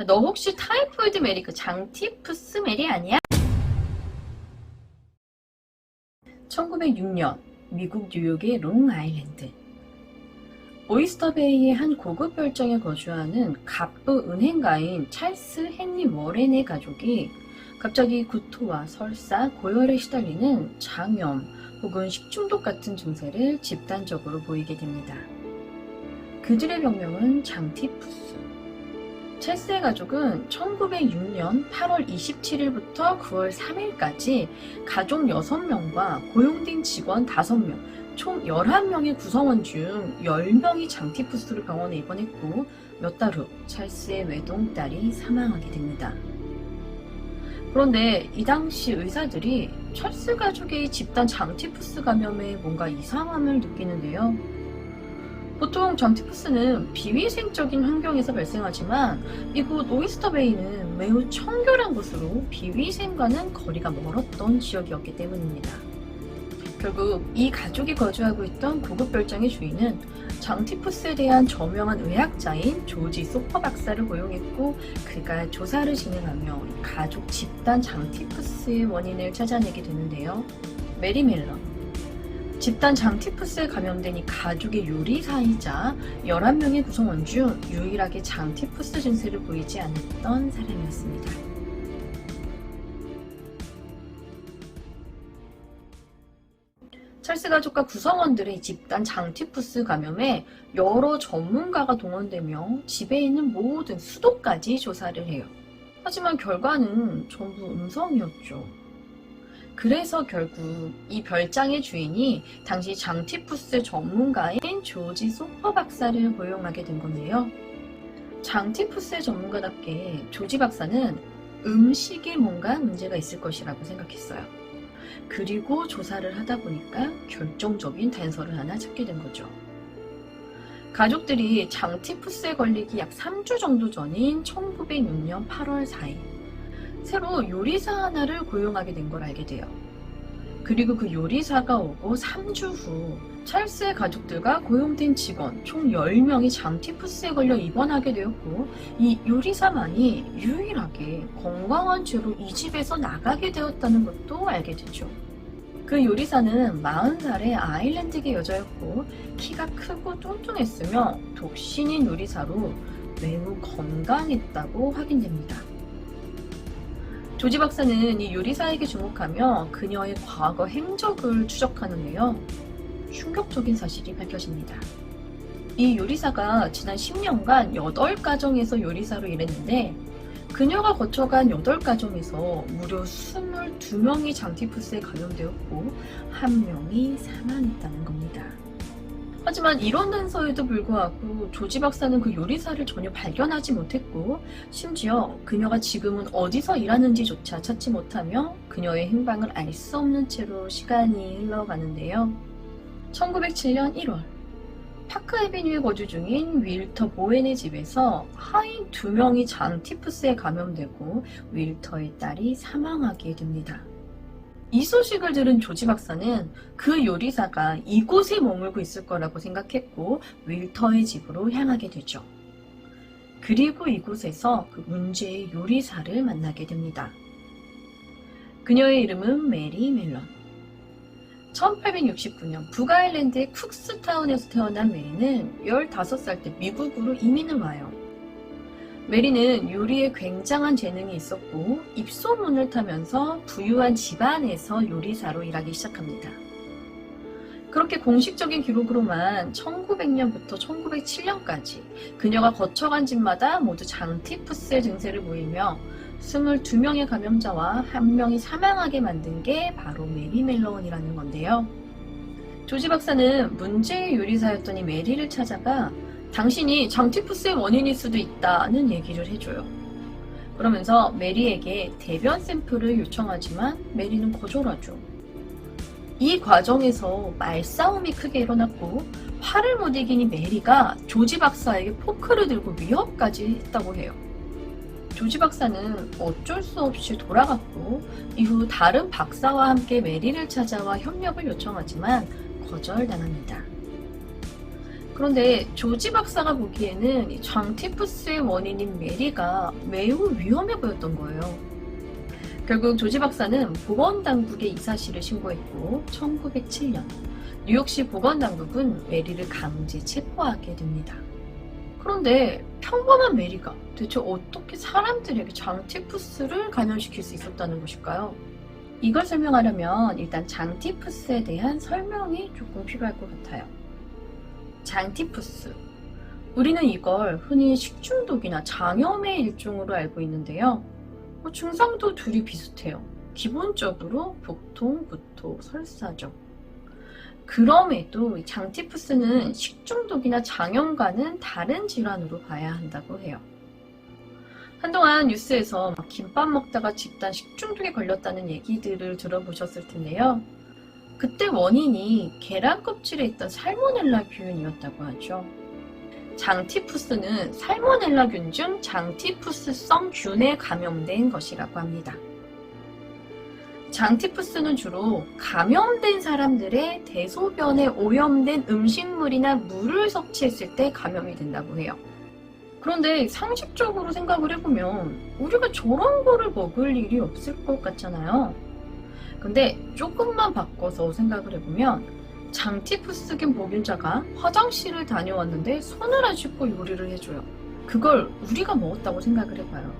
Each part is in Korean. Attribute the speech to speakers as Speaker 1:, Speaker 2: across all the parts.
Speaker 1: 너 혹시 타이포이드 메리 그 장티푸스 메리 아니야? 1906년 미국 뉴욕의 롱아일랜드 오이스터베이의 한 고급 별장에 거주하는 갑부 은행가인 찰스 헨리 워렌의 가족이 갑자기 구토와 설사, 고열에 시달리는 장염 혹은 식중독 같은 증세를 집단적으로 보이게 됩니다. 그들의 병명은 장티푸스. 찰스의 가족은 1906년 8월 27일부터 9월 3일까지 가족 6명과 고용된 직원 5명, 총 11명의 구성원 중 10명이 장티푸스로 병원에 입원했고 몇 달 후 찰스의 외동딸이 사망하게 됩니다. 그런데 이 당시 의사들이 찰스 가족의 집단 장티푸스 감염에 뭔가 이상함을 느끼는데요. 보통 장티푸스는 비위생적인 환경에서 발생하지만 이곳 오이스터베이는 매우 청결한 곳으로 비위생과는 거리가 멀었던 지역이었기 때문입니다. 결국 이 가족이 거주하고 있던 고급 별장의 주인은 장티푸스에 대한 저명한 의학자인 조지 소퍼 박사를 고용했고 그가 조사를 진행하며 가족 집단 장티푸스의 원인을 찾아내게 되는데요. 메리 멜런, 집단 장티푸스에 감염된 이 가족의 요리사이자 11명의 구성원 중 유일하게 장티푸스 증세를 보이지 않았던 사람이었습니다. 찰스 가족과 구성원들의 집단 장티푸스 감염에 여러 전문가가 동원되며 집에 있는 모든 수도까지 조사를 해요. 하지만 결과는 전부 음성이었죠. 그래서 결국 이 별장의 주인이 당시 장티푸스 전문가인 조지 소퍼 박사를 고용하게 된 건데요. 장티푸스의 전문가답게 조지 박사는 음식에 뭔가 문제가 있을 것이라고 생각했어요. 그리고 조사를 하다 보니까 결정적인 단서를 하나 찾게 된 거죠. 가족들이 장티푸스에 걸리기 약 3주 정도 전인 1906년 8월 4일 새로 요리사 하나를 고용하게 된 걸 알게 돼요. 그리고 그 요리사가 오고 3주 후 찰스의 가족들과 고용된 직원 총 10명이 장티푸스에 걸려 입원하게 되었고 이 요리사만이 유일하게 건강한 채로 이 집에서 나가게 되었다는 것도 알게 되죠. 그 요리사는 40살의 아일랜드계 여자였고 키가 크고 뚱뚱했으며 독신인 요리사로 매우 건강했다고 확인됩니다. 조지 박사는 이 요리사에게 주목하며 그녀의 과거 행적을 추적하는데요. 충격적인 사실이 밝혀집니다. 이 요리사가 지난 10년간 8가정에서 요리사로 일했는데 그녀가 거쳐간 8가정에서 무려 22명이 장티푸스에 감염되었고 1명이 사망했다는 겁니다. 하지만 이런 단서에도 불구하고 조지 박사는 그 요리사를 전혀 발견하지 못했고 심지어 그녀가 지금은 어디서 일하는지조차 찾지 못하며 그녀의 행방을 알 수 없는 채로 시간이 흘러가는데요. 1907년 1월 파크 애비뉴에 거주 중인 윌터 보웬의 집에서 하인 2명이 장티푸스에 감염되고 윌터의 딸이 사망하게 됩니다. 이 소식을 들은 조지 박사는 그 요리사가 이곳에 머물고 있을 거라고 생각했고 윌터의 집으로 향하게 되죠. 그리고 이곳에서 그 문제의 요리사를 만나게 됩니다. 그녀의 이름은 메리 멜런. 1869년 북아일랜드의 쿡스타운에서 태어난 메리는 15살 때 미국으로 이민을 와요. 메리는 요리에 굉장한 재능이 있었고 입소문을 타면서 부유한 집안에서 요리사로 일하기 시작합니다. 그렇게 공식적인 기록으로만 1900년부터 1907년까지 그녀가 거쳐간 집마다 모두 장티푸스의 증세를 보이며 22명의 감염자와 1명이 사망하게 만든 게 바로 메리 멜런이라는 건데요. 조지 박사는 문제의 요리사였던 이 메리를 찾아가 당신이 장티푸스의 원인일 수도 있다는 얘기를 해줘요. 그러면서 메리에게 대변 샘플을 요청하지만 메리는 거절하죠. 이 과정에서 말싸움이 크게 일어났고 화를 못 이긴 이 메리가 조지 박사에게 포크를 들고 위협까지 했다고 해요. 조지 박사는 어쩔 수 없이 돌아갔고 이후 다른 박사와 함께 메리를 찾아와 협력을 요청하지만 거절당합니다. 그런데 조지 박사가 보기에는 이 장티푸스의 원인인 메리가 매우 위험해 보였던 거예요. 결국 조지 박사는 보건당국에 이 사실을 신고했고 1907년 뉴욕시 보건당국은 메리를 강제 체포하게 됩니다. 그런데 평범한 메리가 대체 어떻게 사람들에게 장티푸스를 감염시킬 수 있었다는 것일까요? 이걸 설명하려면 일단 장티푸스에 대한 설명이 조금 필요할 것 같아요. 장티푸스. 우리는 이걸 흔히 식중독이나 장염의 일종으로 알고 있는데요. 증상도 둘이 비슷해요. 기본적으로 복통, 구토, 설사죠. 그럼에도 장티푸스는 식중독이나 장염과는 다른 질환으로 봐야 한다고 해요. 한동안 뉴스에서 김밥 먹다가 집단 식중독에 걸렸다는 얘기들을 들어보셨을 텐데요. 그때 원인이 계란 껍질에 있던 살모넬라균이었다고 하죠. 장티푸스는 살모넬라균 중 장티푸스성 균에 감염된 것이라고 합니다. 장티푸스는 주로 감염된 사람들의 대소변에 오염된 음식물이나 물을 섭취했을 때 감염이 된다고 해요. 그런데 상식적으로 생각을 해보면 우리가 저런 거를 먹을 일이 없을 것 같잖아요. 근데 조금만 바꿔서 생각을 해보면 장티푸스균 보균자가 화장실을 다녀왔는데 손을 안 씻고 요리를 해줘요. 그걸 우리가 먹었다고 생각을 해봐요.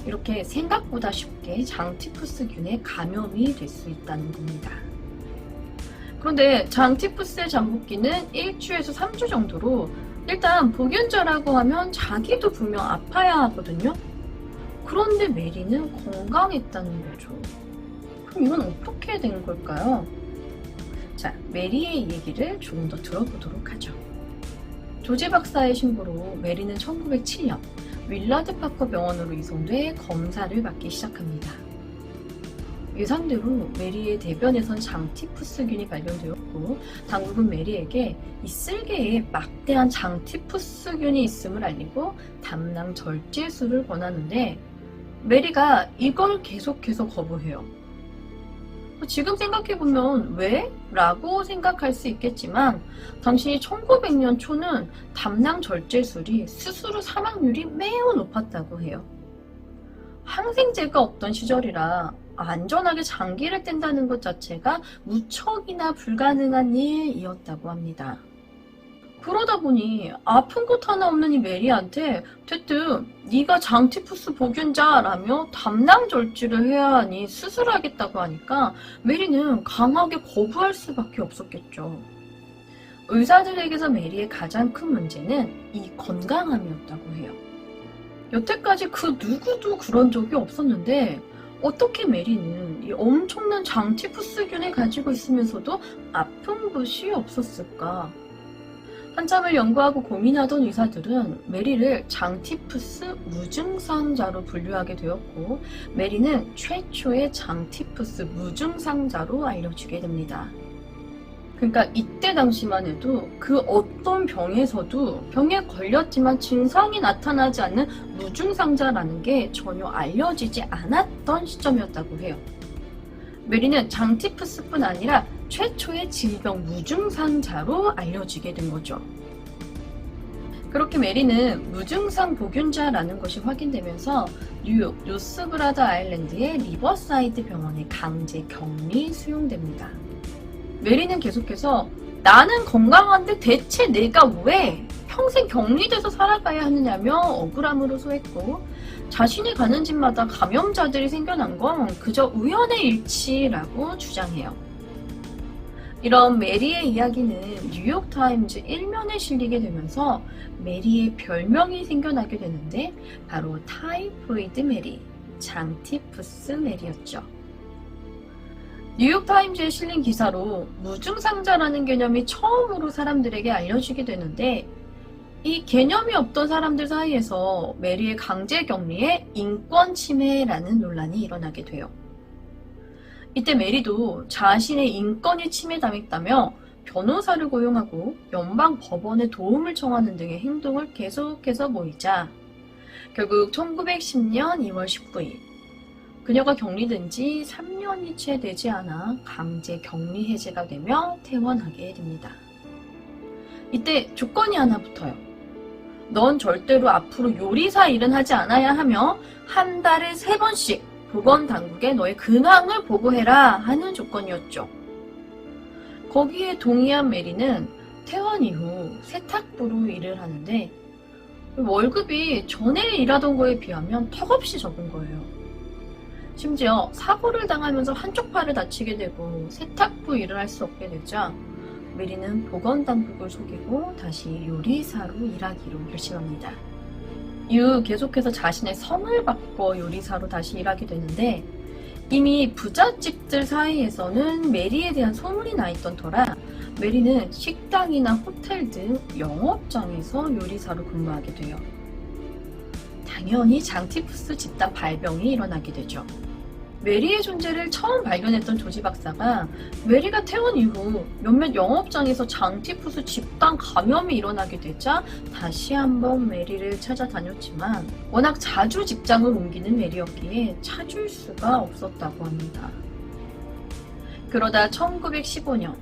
Speaker 1: 이렇게 생각보다 쉽게 장티푸스균에 감염이 될 수 있다는 겁니다. 그런데 장티푸스의 잠복기는 1주에서 3주 정도로 일단 보균자라고 하면 자기도 분명 아파야 하거든요. 그런데 메리는 건강했다는 거죠. 그럼 이건 어떻게 된 걸까요? 자, 메리의 얘기를 조금 더 들어보도록 하죠. 조지 박사의 신고로 메리는 1907년 윌라드 파커 병원으로 이송돼 검사를 받기 시작합니다. 예상대로 메리의 대변에선 장티푸스균이 발견되었고 당국은 메리에게 이 쓸개에 막대한 장티푸스균이 있음을 알리고 담낭 절제술을 권하는데 메리가 이걸 계속해서 거부해요. 지금 생각해보면 왜? 라고 생각할 수 있겠지만 당시 1900년 초는 담낭 절제술이 스스로 사망률이 매우 높았다고 해요. 항생제가 없던 시절이라 안전하게 장기를 뗀다는 것 자체가 무척이나 불가능한 일이었다고 합니다. 그러다 보니 아픈 것 하나 없는 이 메리한테 대뜸 네가 장티푸스 보균자라며 담낭 절제를 해야 하니 수술하겠다고 하니까 메리는 강하게 거부할 수밖에 없었겠죠. 의사들에게서 메리의 가장 큰 문제는 이 건강함이었다고 해요. 여태까지 그 누구도 그런 적이 없었는데 어떻게 메리는 이 엄청난 장티푸스균을 가지고 있으면서도 아픈 것이 없었을까? 한참을 연구하고 고민하던 의사들은 메리를 장티푸스 무증상자로 분류하게 되었고 메리는 최초의 장티푸스 무증상자로 알려지게 됩니다. 그러니까 이때 당시만 해도 그 어떤 병에서도 병에 걸렸지만 증상이 나타나지 않는 무증상자라는 게 전혀 알려지지 않았던 시점이었다고 해요. 메리는 장티푸스뿐 아니라 최초의 질병 무증상자로 알려지게 된 거죠. 그렇게 메리는 무증상 보균자라는 것이 확인되면서 뉴욕 노스브라더 아일랜드의 리버사이드 병원에 강제 격리 수용됩니다. 메리는 계속해서 나는 건강한데 대체 내가 왜 평생 격리돼서 살아가야 하느냐며 억울함을 호소했고 자신이 가는 집마다 감염자들이 생겨난 건 그저 우연의 일치라고 주장해요. 이런 메리의 이야기는 뉴욕타임즈 1면에 실리게 되면서 메리의 별명이 생겨나게 되는데 바로 타이포이드 메리, 장티푸스 메리였죠. 뉴욕타임즈에 실린 기사로 무증상자라는 개념이 처음으로 사람들에게 알려지게 되는데 이 개념이 없던 사람들 사이에서 메리의 강제 격리에 인권 침해라는 논란이 일어나게 돼요. 이때 메리도 자신의 인권이 침해당했다며 변호사를 고용하고 연방 법원에 도움을 청하는 등의 행동을 계속해서 보이자 결국 1910년 2월 19일 그녀가 격리된 지 3년이 채 되지 않아 강제 격리 해제가 되며 퇴원하게 됩니다. 이때 조건이 하나 붙어요. 넌 절대로 앞으로 요리사 일은 하지 않아야 하며 한 달에 3번씩 보건당국에 너의 근황을 보고해라 하는 조건이었죠. 거기에 동의한 메리는 퇴원 이후 세탁부로 일을 하는데 월급이 전에 일하던 거에 비하면 턱없이 적은 거예요. 심지어 사고를 당하면서 한쪽 팔을 다치게 되고 세탁부 일을 할 수 없게 되자 메리는 보건당국을 속이고 다시 요리사로 일하기로 결심합니다. 이후 계속해서 자신의 성을 바꿔 요리사로 다시 일하게 되는데 이미 부잣집들 사이에서는 메리에 대한 소문이 나 있던 터라 메리는 식당이나 호텔 등 영업장에서 요리사로 근무하게 돼요. 당연히 장티푸스 집단 발병이 일어나게 되죠. 메리의 존재를 처음 발견했던 조지 박사가 메리가 퇴원 이후 몇몇 영업장에서 장티푸스 집단 감염이 일어나게 되자 다시 한번 메리를 찾아다녔지만 워낙 자주 직장을 옮기는 메리였기에 찾을 수가 없었다고 합니다. 그러다 1915년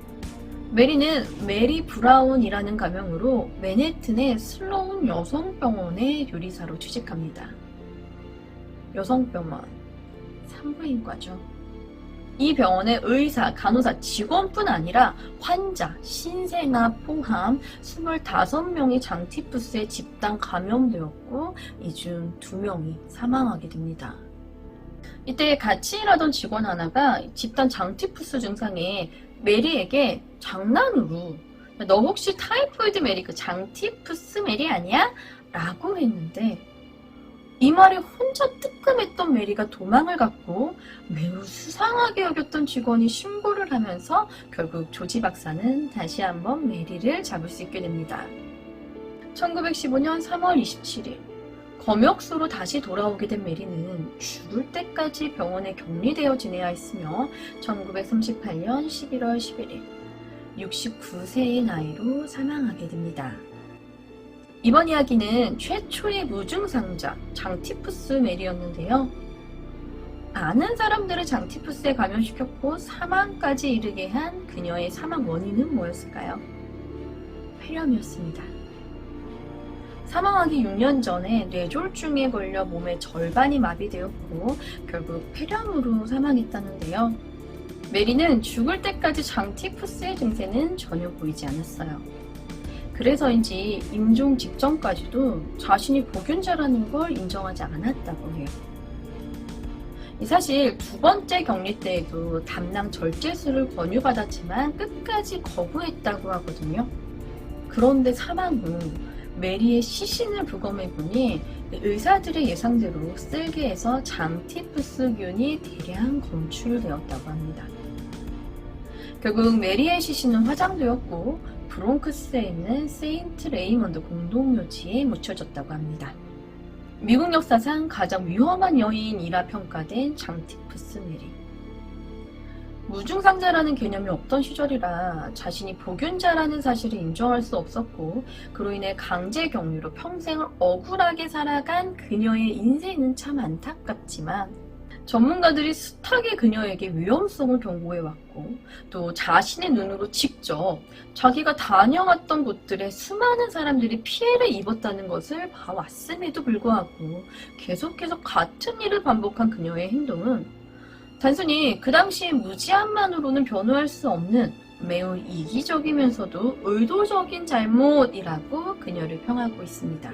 Speaker 1: 메리는 메리 브라운이라는 가명으로 맨해튼의 슬로운 여성병원의 요리사로 취직합니다. 여성병원 산부인과죠. 이 병원의 의사, 간호사, 직원뿐 아니라 환자, 신생아 포함 25명이 장티푸스에 집단 감염되었고 이 중 2명이 사망하게 됩니다. 이때 같이 일하던 직원 하나가 집단 장티푸스 증상에 메리에게 장난으로 너 혹시 타이포이드 메리 그 장티푸스 메리 아니야? 라고 했는데 이 말에 혼자 뜨끔했던 메리가 도망을 갔고 매우 수상하게 여겼던 직원이 신고를 하면서 결국 조지 박사는 다시 한번 메리를 잡을 수 있게 됩니다. 1915년 3월 27일 검역소로 다시 돌아오게 된 메리는 죽을 때까지 병원에 격리되어 지내야 했으며 1938년 11월 11일 69세의 나이로 사망하게 됩니다. 이번 이야기는 최초의 무증상자 장티푸스 메리였는데요. 많은 사람들을 장티푸스에 감염시켰고 사망까지 이르게 한 그녀의 사망 원인은 뭐였을까요? 폐렴이었습니다. 사망하기 6년 전에 뇌졸중에 걸려 몸의 절반이 마비되었고 결국 폐렴으로 사망했다는데요. 메리는 죽을 때까지 장티푸스의 증세는 전혀 보이지 않았어요. 그래서인지 임종 직전까지도 자신이 보균자라는 걸 인정하지 않았다고 해요. 사실 2번째 격리 때에도 담낭 절제술을 권유받았지만 끝까지 거부했다고 하거든요. 그런데 사망 후 메리의 시신을 부검해보니 의사들의 예상대로 쓸개에서 장티푸스균이 대량 검출되었다고 합니다. 결국 메리의 시신은 화장되었고 브롱크스에 있는 세인트 레이먼드 공동묘지에 묻혀졌다고 합니다. 미국 역사상 가장 위험한 여인이라 평가된 장티푸스 메리. 무증상자라는 개념이 없던 시절이라 자신이 보균자라는 사실을 인정할 수 없었고 그로 인해 강제 격리로 평생을 억울하게 살아간 그녀의 인생은 참 안타깝지만 전문가들이 숱하게 그녀에게 위험성을 경고해왔고 또 자신의 눈으로 직접 자기가 다녀왔던 곳들에 수많은 사람들이 피해를 입었다는 것을 봐왔음에도 불구하고 계속해서 같은 일을 반복한 그녀의 행동은 단순히 그 당시의 무지함만으로는 변호할 수 없는 매우 이기적이면서도 의도적인 잘못이라고 그녀를 평하고 있습니다.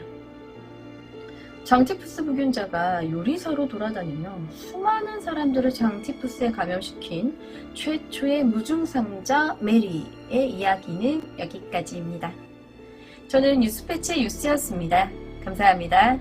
Speaker 1: 장티푸스 부균자가 요리사로 돌아다니며 수많은 사람들을 장티푸스에 감염시킨 최초의 무증상자 메리의 이야기는 여기까지입니다. 저는 뉴스패치의 유스였습니다. 감사합니다.